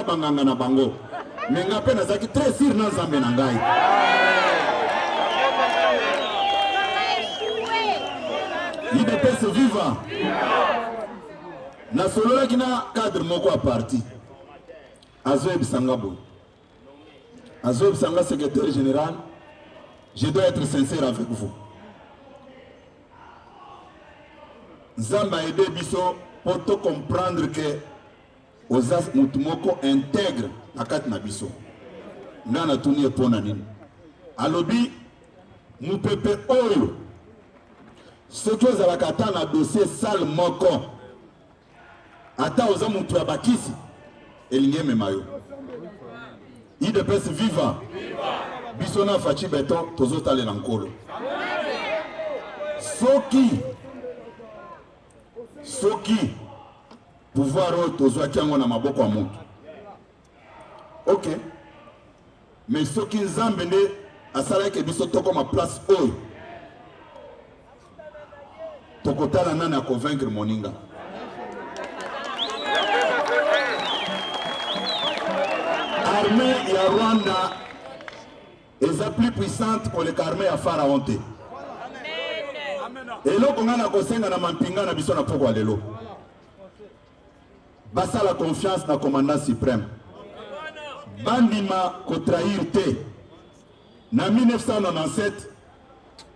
na banganga na bango. Mais nga pe nazaki très sûr na Nzambe na ngai. IDPS viva. Na solola kina cadre moko a parti. Azoeb Sangabo. Azoeb Sanga, secrétaire général, je dois être sincère avec vous. Nzamba a aidé Bisso pour te comprendre que Ozas Mutumoko intègre la carte na Bisso. Nana Tuni et Ponanine. Alobi, nous pepe oyo. Ce que vous avez attendu na dossier sale moko. Ata oza mutu ya bakisi. Elinge memayo. IDPS viva. Bisso na fachi beton tozo tale na nkolo. Soki pouvoir tozo akiango na maboko ya mutu. OK. Mais soki Nzambe nde asala ke biso toko ma place oyo. Tokotala nana a convaincre moninga. L'armée ya Rwanda est plus puissante que l'armée ya Pharaon. Et là, on a kosenga na mampinga na biso na poko lelo. Basa la confiance na commandant suprême. Bandima ko trahir te. Na 1997,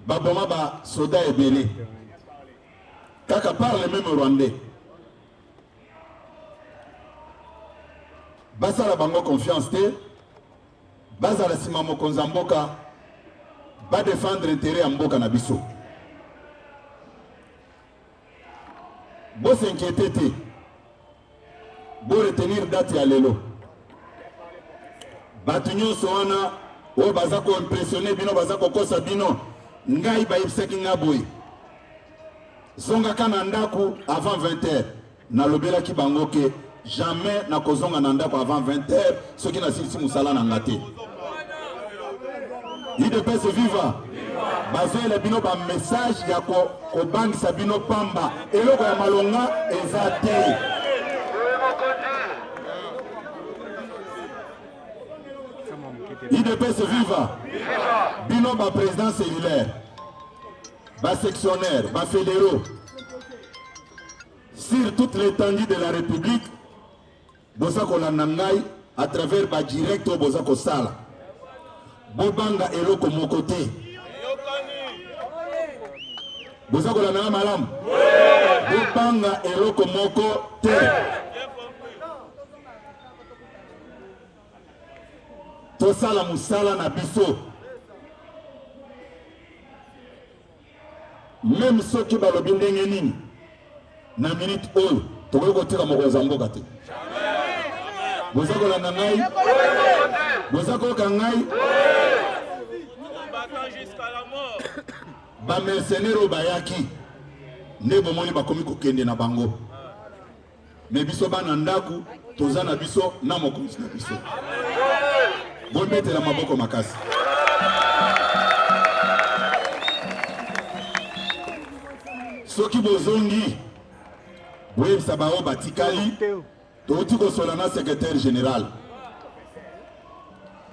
baboma ba soda ebele. Kaka parle même rwandais. Basa la bango confiance te. Basa la simamo konzamboka. Ba défendre intérêt à mboka na biso. Bo s'inquiéter te. Bo retenir date ya lelo. Batunyo soana o bazako impressionner bino bazako kosa bino ngai ba yipseki ngaboy. Zonga kana ndaku avant 20h. Na lobela ki bango ke jamais na kozonga na ndako avant 20h ce qui na silisi musala na ngate. IDPS viva. Bazo le bino ba message ya ko bangisa bino pamba eloko ya malonga ezate. IDPS viva. Bino ba président cellulaire. Ba sectionnaire, ba fédéraux. Sur toute l'étendue de la République, bozako la nangai à travers ba direct bozako sala. Bobanga eloko mokote. Bozako la nanga malam. Bobanga eloko moko te. Tosala musala na biso. Même ceux qui balobi ndenge nini na minute oyo tokoko tira mokonza mboka te. Bozako la nangai. Bozako kangai. Ba mercenaires bayaki ne bomoni bakomi kokende na bango. Mais biso bana ndaku tozana biso na mokonzi na biso. Bon mettre la maboko makasi. Soki bozongi Boye Sabao Batikali Toti Kosolana secrétaire général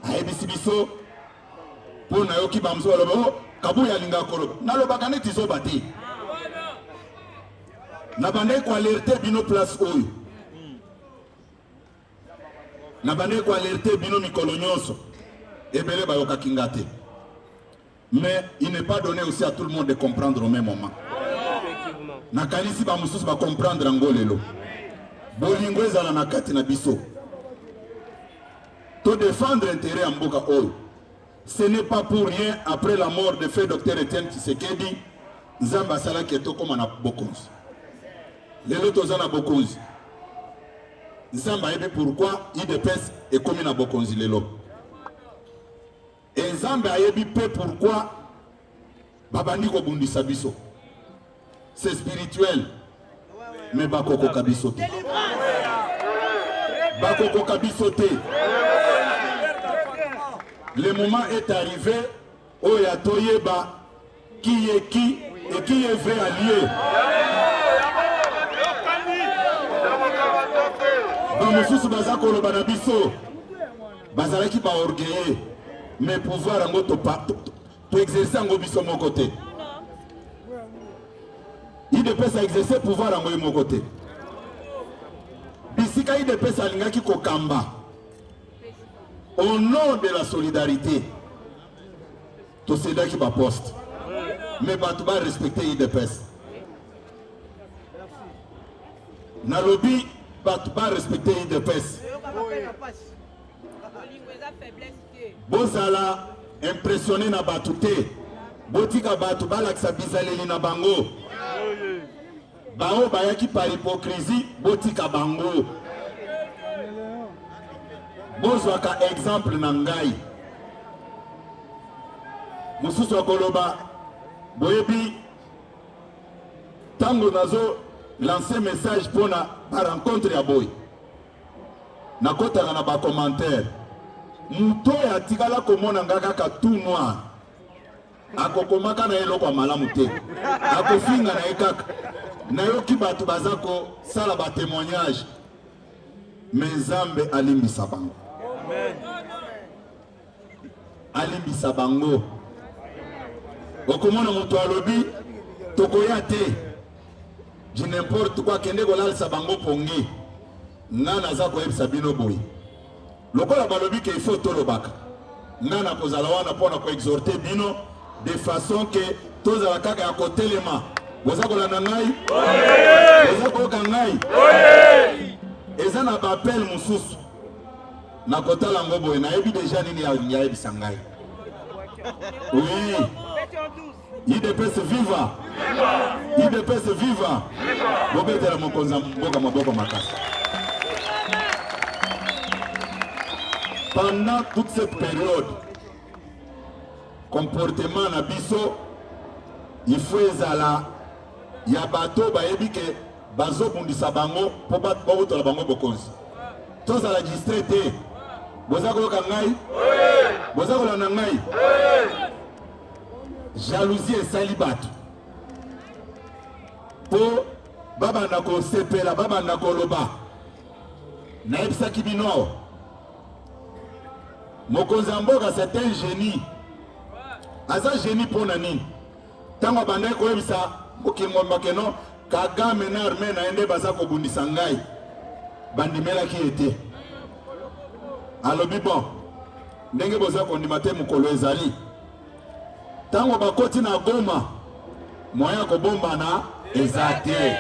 Aebisi biso pour nayoki bamzo lobo kabuya linga kolo nalobaka neti zo bati na bande ko alerter bino place oyo na bande ko alerter bino mikolo nyonso ebele bayoka kingate. Mais il n'est pas donné aussi à tout le monde de comprendre au même moment. Na kanisi ba mususu ba comprendre ngolelo. Bolingo ezala na kati na biso. To défendre intérêt en mboka oyo. Ce n'est pas pour rien après la mort de feu Dr Etienne Tshisekedi, Nzamba sala keto koma na bokonzi. Lelo tozana bokonzi. Nzamba yebe pourquoi IDPS est comme na bokonzi lelo. Et Nzamba yebi pe pourquoi babandi ko bundisa biso. C'est spirituel. Mais bakoko kabisote. Bakoko kabisote. Le moment est arrivé où il y a Toyeba qui est qui et qui est vrai allié. bamosusu baza koloba na biso bazalaki ba orgueilleux mais pouvoir yango to exercer yango biso moko te. IDPS a exercer pouvoir yango moko te. Bisika IDPS alingaki kokamba au nom de la solidarité to cédaki ba poste mais bato ba respecter IDPS. Nalobi bato ba respecter IDPS. Bozala impressionné na bato te. Botika bato balakisa bizaleli na bango. Bao bayaki par hypocrisie botika bango. Bozwaka exemple na ngai. Mususu akoloba boyebi tango nazo lancer message pour na rencontre ya boy. Nakotaka na ba commentaire. Muto ya tikala komona ngaka ka tout noir. Akokomaka na eloko malamu te. Akofinga na ekaka. Na yoki bato bazako sala ba témoignage. Menzambe alimbisa bango. Amen. Alimbisa bango. Okomona muto alobi tokoya te. Je n'importe quoi kende kolalisa bango pongi. Nana za koyebisa bino boy. Lokola balobi ke il faut tolobaka. Nana kozala wana pona ko exhorter bino de façon que tous à la kaka ya kotelema. Boza kolanda ngai? Oui. Boza koka ngai? Oui. Eza na appel mususu. Na kotala ngobo na yebi déjà nini ya yebisa ngai. Oui. IDPS viva. IDPS viva. Bobetela mokonza mboka maboko makasi. Pendant toute cette période, comportement na biso, il faut ezala ya bato bayebi ke bazo bundisa bango po bato to la bango bokonzi. Tous à la distraite. Boza ko kangai? Boza ko lana ngai? Jalousie et salibat. Po baba ndako sepela, baba ndako loba. Na ebisa kibino. Mokonza mboka c'est un génie. Aza génie pour nani. Tango bandai ko ebisa mokimo makeno Kagame na armée na ende baza ko bundisa ngai. Bandimela ki ete. Alobi bon. Ndenge boza ko ndimate mukolo ezali. Tango bakoti na Goma. Moya ko bomba na ezate.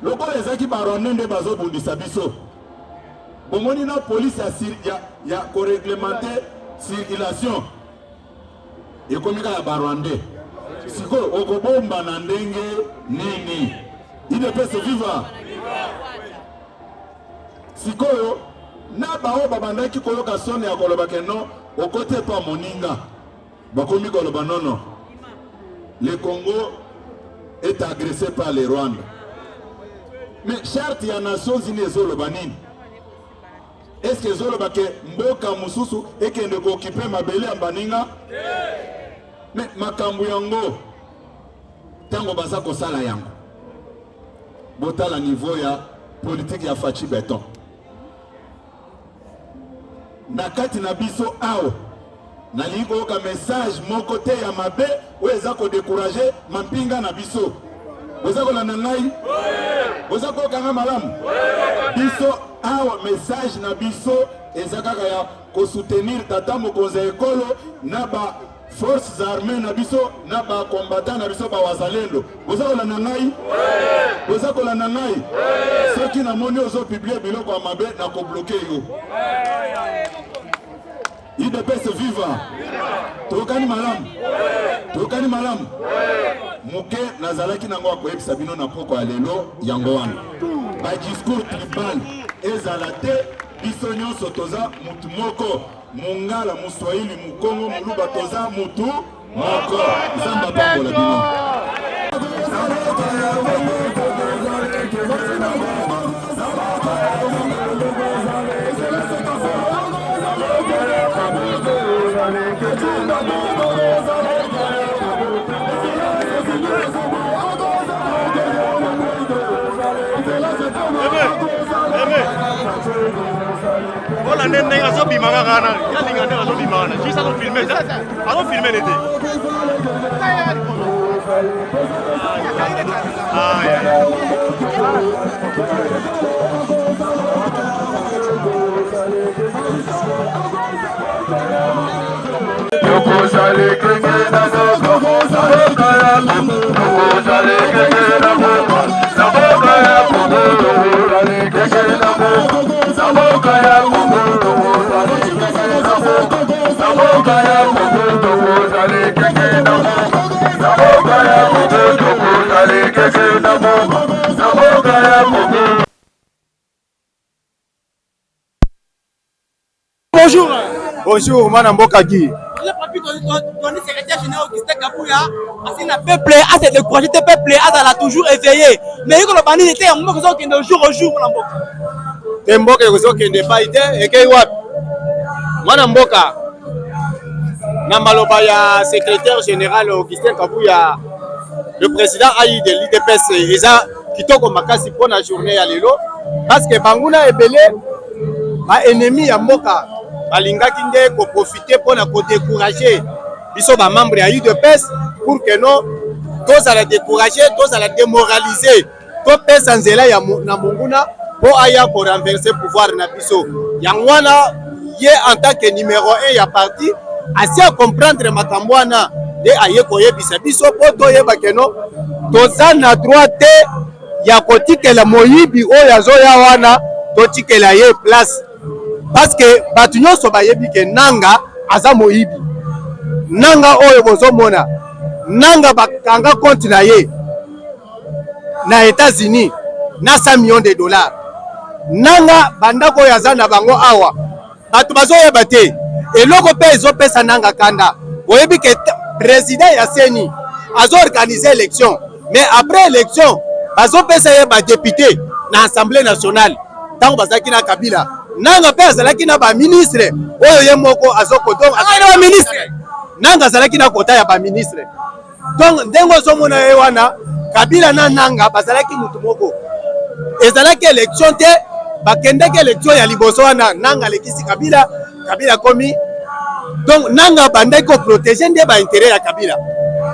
Lokola ezaki baronde nde bazo bundisa biso. Bomoni na police ya ko réglementer circulation. Ekomika ya barwande. Siko okobomba na ndenge nini? IDPS viva. Sikoyo na bao babandaki koyoka sone ya koloba keno okote pa moninga. Bakomi koloba nono. Le Congo est agressé par les Rwandais. Mais charte ya Nations Unies ezoloba nini? Est-ce que ezoloba ke mboka mususu ekende ko occuper mabele ya baninga? Mais makambu yango tango baza ko sala yango. Botala niveau ya politique ya Fachi Beton. Nakati na biso awo naliko ka message mon côté ya mabe weza ko décourager mampinga na biso. Boza ko lana ngai? Boza ko kanga malamu? Biso awo message na biso ezakaka ya ko soutenir tata mokonza ekolo na ba forces armées na biso na ba combattants na biso ba wazalendo. Boza ko lana ngai? Boza ko lana ngai? Ceux qui na moni ozo publier biloko mabe na ko bloquer yo. IDPS viva. Tokani malamu. Tokani malamu. Muke nazalaki nango akoyebisa bino na poko ya lelo yango wana. Ba discours tribal ezala te biso nyonso toza mutu moko. Mungala muswahili mukongo muluba toza mutu moko. Zamba pambola bino. Amen. Voilà, les gens sont bimana, il y a des gens qui sont bimana. Juste à filmer, à filmer l'été. Ah, Bonjour. Bonjour, Madame Bokagi. Le secrétaire général Augustin Kabouya, c'est un peuple, c'est le projet de peuple, ça l'a toujours éveillé. Mais quand le bandit était en moment que de jour au jour, Madame Boka. Temboka qui n'est pas été et qui wat. Madame Boka. Namaloba ya secrétaire général Augustin Kabouya, le président AI de l'IDPS, ils ont kitoko makasi pour la journée à l'élo parce que Banguna est belé, ma ennemi à Moka. Balingaki nde ko profiter pour na ko décourager biso ba membre ya UDPS pour que non tous à la décourager, tous à la démoraliser, to pesa nzela ya na munguna pour aya ko renverser pouvoir na biso. Yangwana ye en tant que numéro 1 ya parti asi à comprendre makambo wana de aye ko yebisa biso po to yeba que non toza na droite ya kotikela moyibi oyo azoya wana totikela ye place. Parce que batu nyonso bayebi ke nanga aza moyibi. Nanga oyo bozomona. Nanga bakanga compte na ye na États-Unis na 100 millions de dollars. Nanga bandako oyo aza na bango awa. Batu bazoyeba te. Eloko pe ezopesa nanga kanda. Boyebi ke président ya Seni azo organiser élection. Mais après élection, bazopesa ye ba député na Assemblée nationale. Tango bazaki na Kabila. Nanga pe azalaki na ba ministre oyo ye moko azoko donc azalaki na ba ministre nanga azalaki na kota ya ba ministre donc ndengo somona ye wana Kabila na nanga bazalaki mutu moko ezalaki élection te bakendeki élection ya liboso wana nanga lekisi Kabila komi donc nanga bandaki ko protéger nde ba intérêt ya Kabila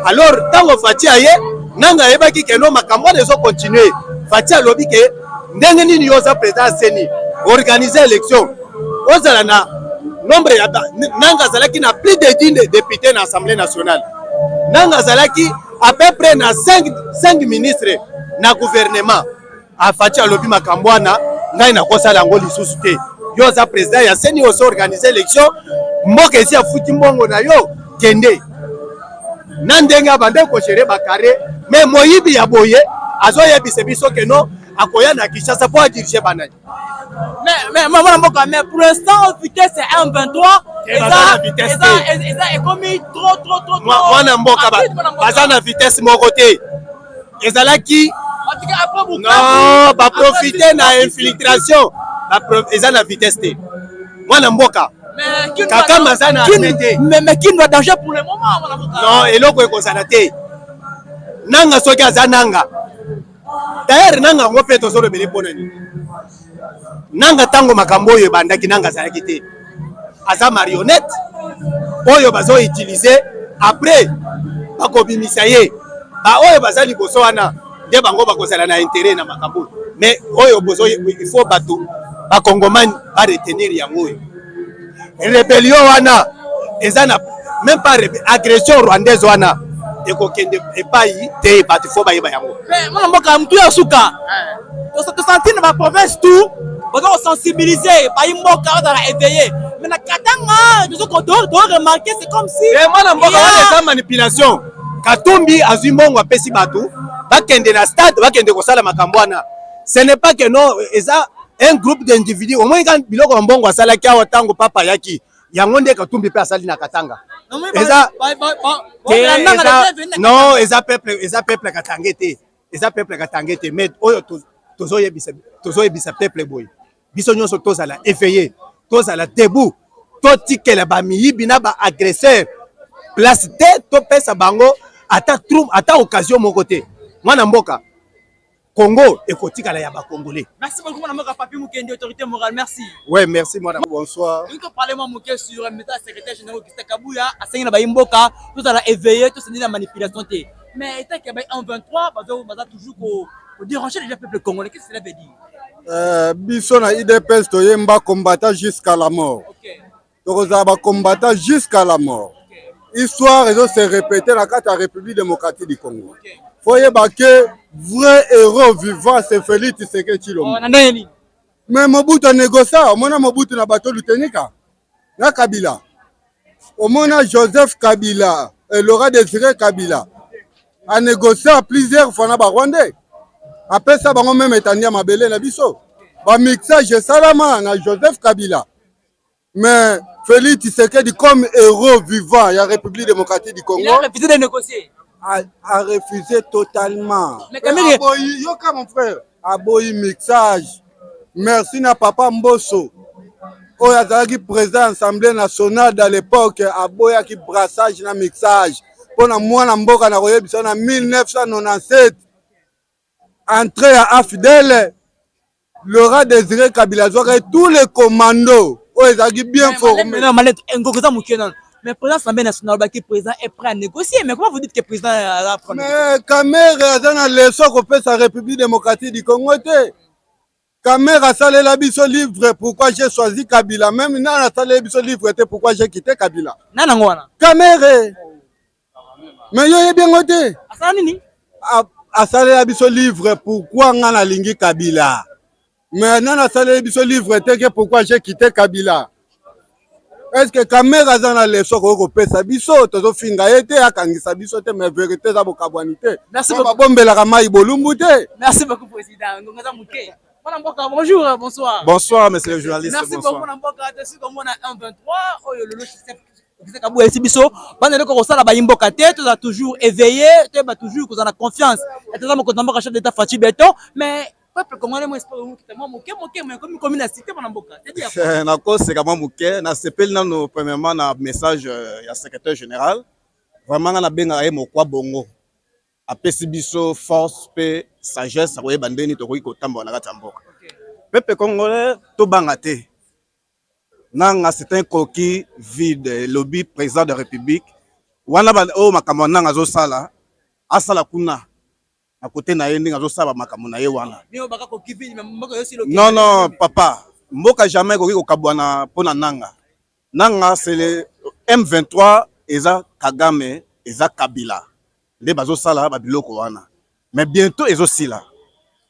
alors tango Fatia ye nanga yebaki ke no makambo dezo continuer Fatia lobi ke ndenge nini yoza président Seni organiser l'élection. Ozalana nombre ya nanga zalaki na plus de 10 députés dans l'Assemblée nationale. Nanga zalaki à peu près na 5 ministres na gouvernement. A Fatia lobi makambwana ngai na kosala ngo lisusu te. Yo za président ya Seni oso organiser l'élection. Mboka esi afuti mbongo na yo kende. Na ndenge abande ko gérer bakare mais moyibi ya boye azo yebise biso ke no akoya na Kinshasa pour diriger banani. Mais pour l'instant, vitesse c'est 1,23. Et ça est comme trop. Moi, je na vitesse mon côté. Et ça là qui non, va profiter de l'infiltration. Et ça la vitesse. Moi, je mais qui doit danger pour le moment? Non, et là, quoi ça été. Nanga soka zananga. D'ailleurs, nanga ngo peto solo bele ponani. Nanga tango makambo oyo bandaki nanga zalaki te. Aza marionnette oyo bazo utiliser après bakobimisa ye. Ba oyo bazali boso wana nde bango bakosala na intérêt na makambo. Mais oyo bozo il faut bato ba congomani ba retenir yango. Rébellion wana ezana même pas agression rwandaise wana ekokende epai te bato fo bayeba yango. Mais mwana mboka mtu ya suka. To sentir na province tout on sensibiliser, pas une mboka on a éveillé. Mais na katanga, nous on doit remarquer c'est comme si mwana mboka wana manipulation. Katumbi azumongo apesi bato, bakende na stade, bakende kosala makambo wana. Ce n'est pas que non, eza un groupe d'individus au moins quand biloko mbongo asala kia watango papa yaki. Yango nde Katumbi pe asali na katanga. Eza non, eza peuple katangete. Eza peuple katangete mais oyo tozoyebisa peuple boy. Biso nyonso tozala effrayé, tozala debout, totikela ba miyibi na ba agresseur. Place te to pesa bango ata occasion mon côté. Mwana mboka. Congo et kotikala ya ba Congolais. Merci beaucoup, mon ami Papi Mukendi, autorité morale. Merci. Ouais, merci madame. Bonsoir. Nous parlons Mouké sur le secrétaire général Augustin Kabouya, à Seigneur Baïmboka, tout à la éveillé, tout c'est la manipulation. Mais étant qu'il y a en 23, on va toujours déranger les peuples congolais. Qu'est-ce que cela veut dire? Biso na IDPS toyemba combattant jusqu'à la mort. Donc on va combattre jusqu'à la mort. Histoire et se répéter la carte de la République démocratique du Congo. Faut y que vrai héros vivant c'est Félix Tshisekedi Tshilombo. Mais Mobutu a négocié, on a Mobutu na bateau Lutenika. Na Kabila. On a Joseph Kabila et Laurent Désiré Kabila. A négocié plusieurs fois na Rwandais. Après ça, on même étania Mabele na biso. Ba mixage salama na Joseph Kabila. Mais Félix Tshisekedi comme héros vivant, il y a République démocratique du Congo. Il a refusé de négocier. A refusé totalement. Mais quand même, Yoka mon frère, aboyi mixage. Merci na papa Mbosso. Oya azalaki président Assemblée nationale dans l'époque, aboya ki brassage na mixage. Pona mwana mboka na koyebisa na 1997. Entrée à Afidèle, Laurent Désiré Kabila et tous les commandos. Ils ont bien formés. Mais le président de l'Assemblée nationale, le président est prêt à négocier. Mais comment vous dites que le président a pris? Mais Kamera, dans la leçon qu'on fait sa République démocratique du Congo, Kamera, ça l'a biso livre pourquoi j'ai choisi Kabila. Même Nana, ça l'a biso livre pourquoi j'ai quitté Kabila. Nana, Kamera. Mais il y a bien noté. Asale la biso livre pourquoi on a lingi Kabila. Mais non asale biso livre que pourquoi j'ai quitté Kabila. Est-ce que Kamera dans la leçon ko pesa biso tozo finga été akangisa biso te mais vérité za bokabwanité. Merci beaucoup. Bombela ka mai bolumbu te. Merci beaucoup président. Ngongeza Muke. Bonjour, bonsoir. Bonsoir monsieur le journaliste. Merci bonsoir. beaucoup Namboka, dessus comme on a 1 23 oyo le système Kabouya Sibiso, bande ko sala ba yimboka te, tu as toujours éveillé, tu as toujours qu'on a confiance. Et tu as mon compte chef d'état Fachi Beton, mais peuple congolais moi espère que moi moké mais comme la cité Namboka. C'est na cause c'est comment moké, na sepel na no premièrement na message ya secrétaire général. Vraiment na benga ay mokwa bongo. Apesi biso force pe sagesse ko ebandeni to ko tamba na kati mboka. Peuple congolais to banga te. Nanga c'est un coquille vide lobby président de la République wana ba o makambo nanga zo sala asala kuna à côté na ye ndinga zo sala makambo na ye wana non papa mboka jamais ko kabwana pona nanga c'est le M23 eza Kagame eza Kabila nde bazo sala ba biloko wana mais bientôt ezo sila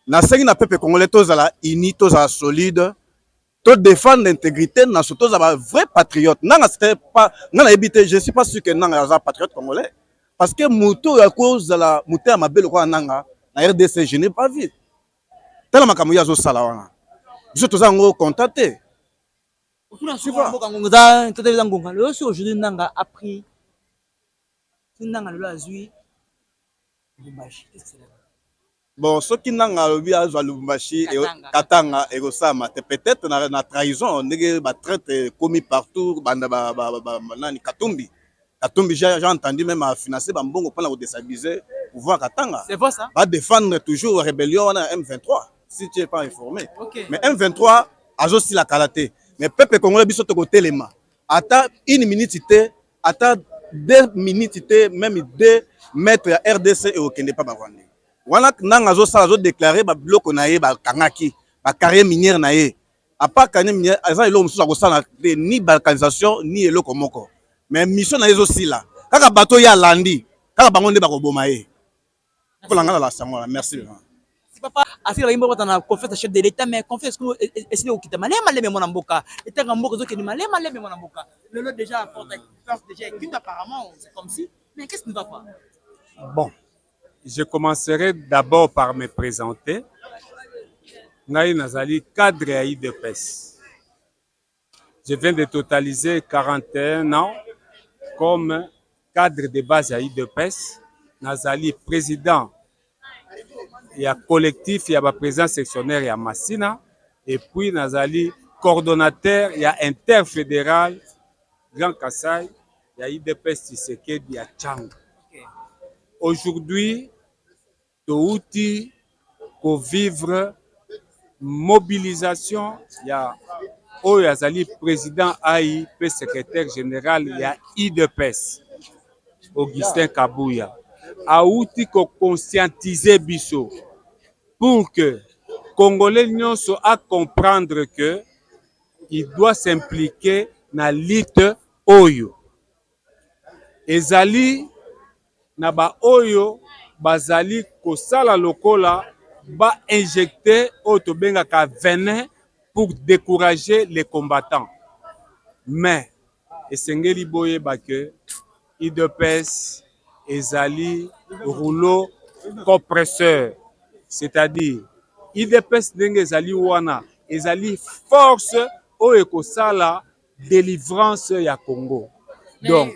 na sengi na peuple congolais tozala uni tozala solide to défendre l'intégrité na surtout za vrai patriote nanga c'était pas nanga habité je suis pas sûr que nanga za patriote congolais parce que muto à cause de la muté à mabelo kwa nanga na RDC je n'ai pas vu tellement makambo ya zo sala wana je tous ngo contacter aujourd'hui nanga a pris nanga le azui bon ce qui nanga lobi azwa Lubumbashi et Katanga et Osama peut-être na trahison ndenge ba traite commis partout banda nani Katumbi j'ai entendu même à financer ba mbongo pour la déstabiliser pouvoir Katanga c'est vrai ça va défendre toujours rébellion na M23 si tu es pas informé okay. Mais M23 azo si la kalaté mais peuple congolais biso to côté lema ata une minute té ata 2 minutes té même 2 mètres à RDC et au Kenya pas bavandi wana nanga zo sala zo déclarer ba biloko na ye ba kangaki ba carrière minière na ye a pas carrière minière eza eloko mosusu akosala ni balkanisation ni eloko moko mais mission na ye zo sila kaka bato ya landi kaka bango nde bakoboma ye pour ngala la sango merci papa asila imbo batana confiance chef de l'état mais confiance que esine okita malema leme mona mboka etanga mboka zo ke ni malema leme mona mboka le déjà apporte force déjà équipe apparemment c'est comme si mais qu'est-ce qui ne va pas bon. Je commencerai d'abord par me présenter. Ngai Nazali, cadre à IDPS. Je viens de totaliser 41 ans comme cadre de base à IDPS. Nazali, président. Il y a collectif, il y a président sectionnaire, il y a Massina. Et puis Nazali, coordonnateur, il y a interfédéral, Grand Kassai, il y a IDPS Tshisekedi, il y a Tchang. Aujourd'hui, touti vivre mobilisation ya oyo azali président AI pe secrétaire général ya IDPS Augustin Kabuya auti ko conscientiser biso pour que Congolais nyonso a comprendre que il doit s'impliquer na lutte oyo ezali na ba oyo bazali kosala lokola ba injecter oyo tobengaka venin pour décourager les combattants. Mais esengeli boyeba que IDPS ezali rouleau compresseur, c'est-à-dire IDPS ndenge ezali wana ezali force oyo ekosala délivrance ya Congo. Donc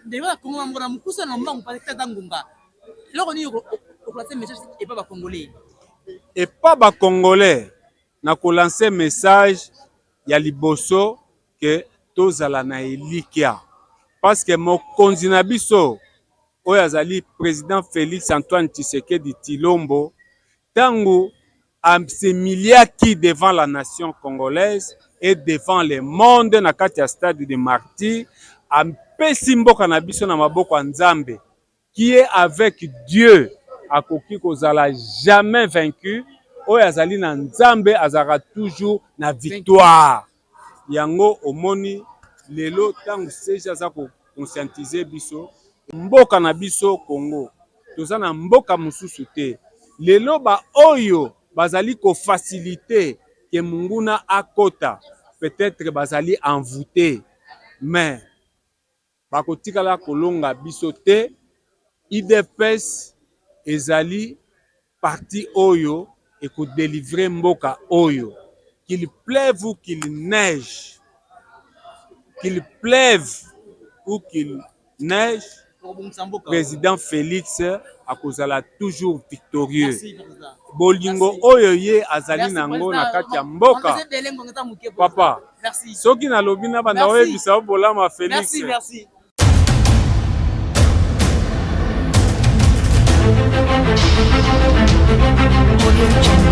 déjà Congo ngona mukusa na mbangu pa tata ngunga loko ni ko placer message et pas ba congolais et pas ba congolais na ko lancer message ya liboso que tozala na elikia parce que mokonzi na biso oyo azali président Félix Antoine Tshisekedi Tshilombo tango amsemiliaki devant la nation congolaise et devant le monde na kati ya stade de martyrs ampesi mboka na biso na maboko ya Nzambe qui est avec Dieu akoki kozala jamais vaincu oyo azali na Nzambe azara toujours na victoire yango omoni lelo tango seja aza ko conscientiser biso mboka na biso Congo toza na mboka mosusu te lelo ba oyo bazali ko faciliter que munguna akota peut-être bazali envoûté mais bakotikala kolonga biso te IDPS ezali parti oyo et ko délivrer mboka oyo qu'il pleuve ou qu'il neige qu'il pleuve ou qu'il neige président Félix akozala toujours victorieux bolingo oyo ye azali nango na kati ya mboka papa soki nalobi na banda oyebisa bolama Félix merci. Audio Jungle.